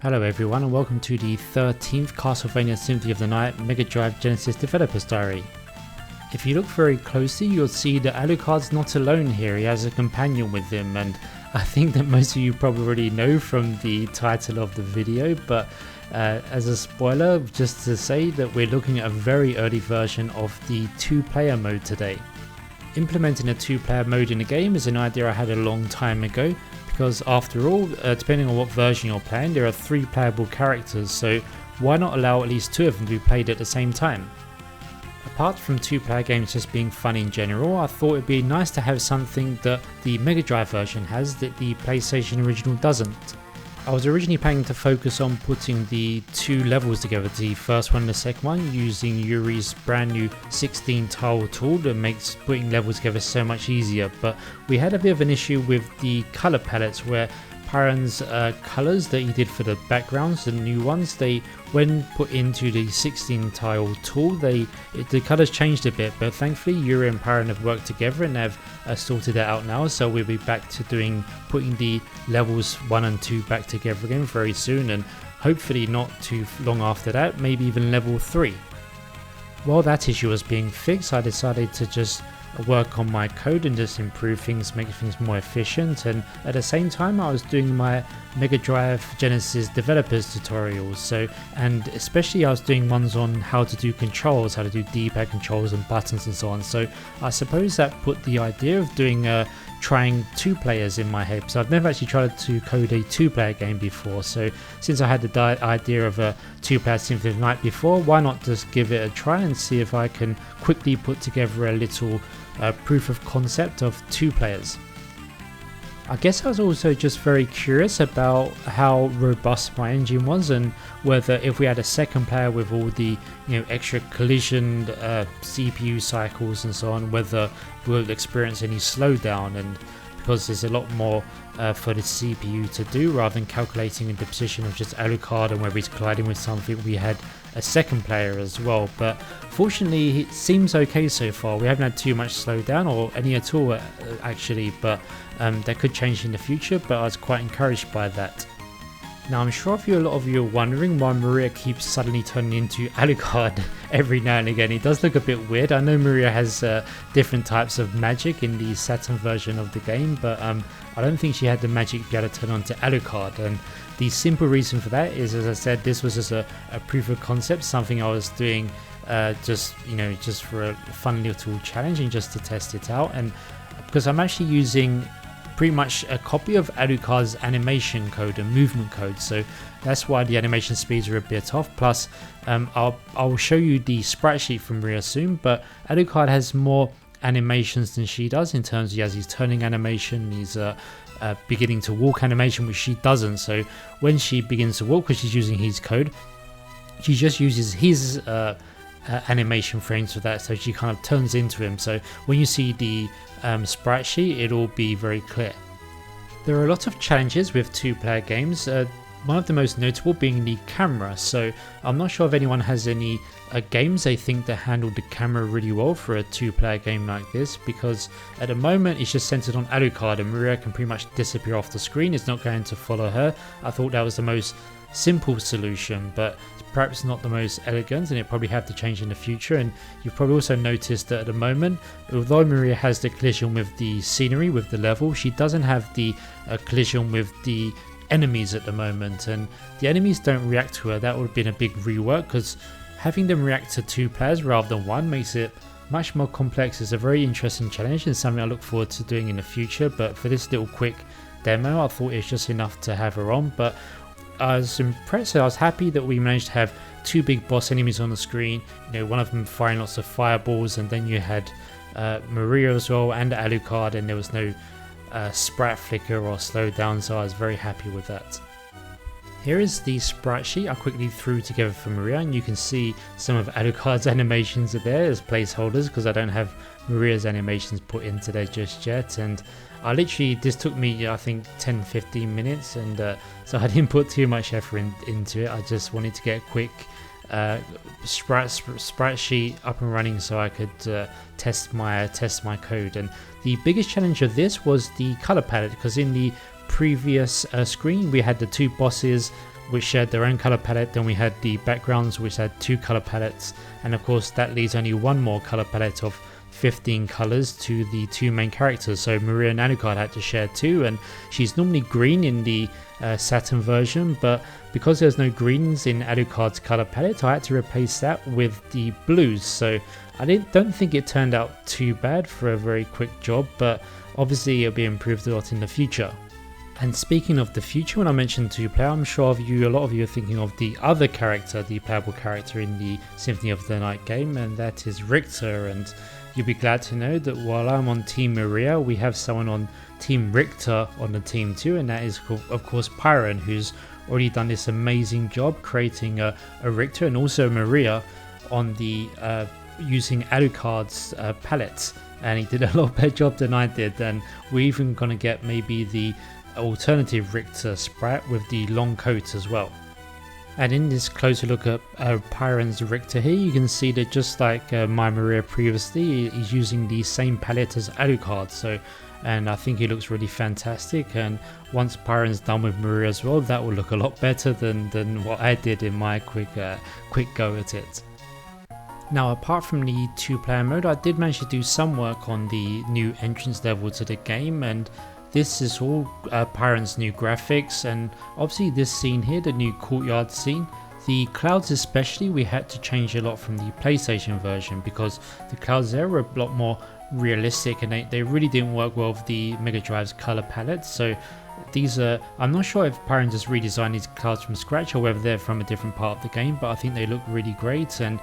Hello everyone and welcome to the 13th Castlevania Symphony of the Night Mega Drive Genesis Developer's Diary. If you look very closely, you'll see that Alucard's not alone here, he has a companion with him, and I think that most of you probably already know from the title of the video, but as a spoiler, just to say that we're looking at a very early version of the 2-player mode today. Implementing a 2-player mode in a game is an idea I had a long time ago, because after all, depending on what version you're playing, there are 3 playable characters, so why not allow at least 2 of them to be played at the same time? Apart from 2-player games just being fun in general, I thought it'd be nice to have something that the Mega Drive version has that the PlayStation original doesn't. I was originally planning to focus on putting the 2 levels together, the first one and the second one, using Yuri's brand new 16 tile tool that makes putting levels together so much easier, but we had a bit of an issue with the colour palettes where Pyron's colours that he did for the backgrounds, the new ones, when put into the 16 tile tool, the colours changed a bit, but thankfully Yuri and Pyron have worked together and have sorted that out now, so we'll be back to putting the levels 1 and 2 back together again very soon, and hopefully not too long after that, maybe even level 3. While that issue was being fixed, I decided to just work on my code and just improve things, make things more efficient, and at the same time I was doing my Mega Drive Genesis developers tutorials, and especially I was doing ones on how to do controls, how to do D-pad controls and buttons and so on, so I suppose that put the idea of trying 2 players in my head, because I've never actually tried to code a 2-player game before, so since I had the idea of a 2-player Symphony of the Night before, why not just give it a try and see if I can quickly put together a little proof of concept of 2 players. I guess I was also just very curious about how robust my engine was, and whether if we had a second player with all the extra collision CPU cycles and so on, whether we'll experience any slowdown, and because there's a lot more for the CPU to do rather than calculating the position of just Alucard and whether he's colliding with something, we had a second player as well, but fortunately it seems okay so far. We haven't had too much slowdown or any at all actually, but that could change in the future, but I was quite encouraged by that. Now I'm sure a lot of you are wondering why Maria keeps suddenly turning into Alucard every now and again. It does look a bit weird. I know Maria has different types of magic in the SotN version of the game, but I don't think she had the magic to be able to turn on to Alucard, and the simple reason for that is, as I said, this was just a proof of concept, something I was doing just for a fun little challenge and just to test it out, and because I'm actually using pretty much a copy of Alucard's animation code and movement code, so that's why the animation speeds are a bit off. Plus I'll show you the sprite sheet from Maria soon, but Alucard has more animations than she does, in terms he has his turning animation, his beginning to walk animation, which she doesn't. So when she begins to walk, because she's using his code, she just uses his animation frames for that, so she kind of turns into him. So when you see the sprite sheet, it'll be very clear. There are a lot of challenges with 2-player games, one of the most notable being the camera. So I'm not sure if anyone has any games they think that handle the camera really well for a 2-player game like this, because at the moment it's just centered on Alucard and Maria can pretty much disappear off the screen. It's not going to follow her. I thought that was the most simple solution, but perhaps not the most elegant, and it probably have to change in the future. And you've probably also noticed that at the moment, although Maria has the collision with the scenery, with the level, she doesn't have the collision with the enemies at the moment, and the enemies don't react to her. That would have been a big rework, because having them react to 2 players rather than 1 makes it much more complex. It's a very interesting challenge and something I look forward to doing in the future, but for this little quick demo I thought it's just enough to have her on. But I was impressed, I was happy that we managed to have 2 big boss enemies on the screen, one of them firing lots of fireballs, and then you had Maria as well and Alucard, and there was no sprite flicker or slowdown, so I was very happy with that. Here is the sprite sheet I quickly threw together for Maria, and you can see some of Alucard's animations are there as placeholders, because I don't have Maria's animations put into there just yet, and this took me I think 10-15 minutes, and so I didn't put too much effort into it. I just wanted to get a quick sprite sheet up and running so I could test my code. And the biggest challenge of this was the color palette, because in the previous screen we had the 2 bosses which shared their own color palette. Then we had the backgrounds, which had 2 color palettes, and of course that leaves only one more color palette of 15 colors to the 2 main characters. So Maria and Alucard had to share 2, and she's normally green in the SotN version, but because there's no greens in Alucard's color palette, I had to replace that with the blues. So I don't think it turned out too bad for a very quick job, but obviously it'll be improved a lot in the future. And speaking of the future, when I mentioned 2-player, I'm sure a lot of you are thinking of the other character, the playable character in the Symphony of the Night game, and that is Richter. And you'll be glad to know that while I'm on Team Maria, we have someone on Team Richter on the team too, and that is of course Pyron, who's already done this amazing job creating a Richter and also Maria on the using Alucard's palettes, and he did a lot better job than I did. And we're even gonna get maybe the alternative Richter sprite with the long coat as well. And in this closer look at Pyron's Richter here, you can see that just like my Maria previously, he's using the same palette as Alucard. So, and I think he looks really fantastic. And once Pyron's done with Maria as well, that will look a lot better than what I did in my quick go at it. Now, apart from the 2-player mode, I did manage to do some work on the new entrance level to the game, and this is all Pyron's new graphics. And obviously this scene here, the new courtyard scene, the clouds especially, we had to change a lot from the PlayStation version because the clouds there were a lot more realistic, and they really didn't work well with the Mega Drive's color palette. So these are, I'm not sure if Pyron just redesigned these clouds from scratch or whether they're from a different part of the game, but I think they look really great. And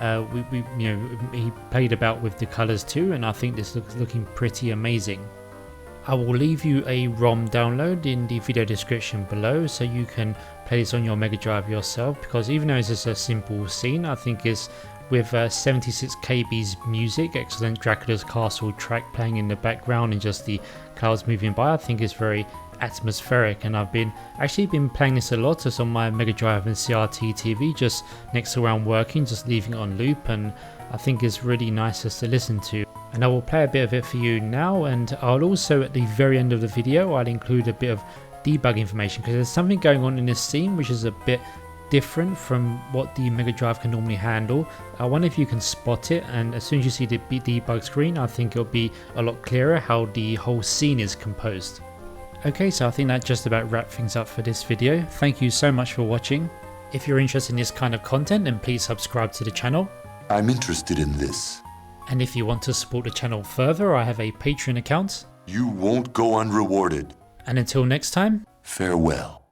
he played about with the colors too, and I think this looks looking pretty amazing. I will leave you a ROM download in the video description below so you can play this on your Mega Drive yourself, because even though it's just a simple scene, I think it's with 76 kb's music, excellent Dracula's Castle track playing in the background and just the clouds moving by, I think it's very atmospheric. And I've actually been playing this a lot just on my Mega Drive and CRT TV, just next to where I'm working, just leaving it on loop, and I think it's really nice just to listen to. And I will play a bit of it for you now, and I'll also at the very end of the video I'll include a bit of debug information, because there's something going on in this scene which is a bit different from what the Mega Drive can normally handle. I wonder if you can spot it, and as soon as you see the debug screen, I think it'll be a lot clearer how the whole scene is composed. Okay, so I think that just about wraps things up for this video. Thank you so much for watching. If you're interested in this kind of content, then please subscribe to the channel. I'm interested in this. And if you want to support the channel further, I have a Patreon account. You won't go unrewarded. And until next time, farewell.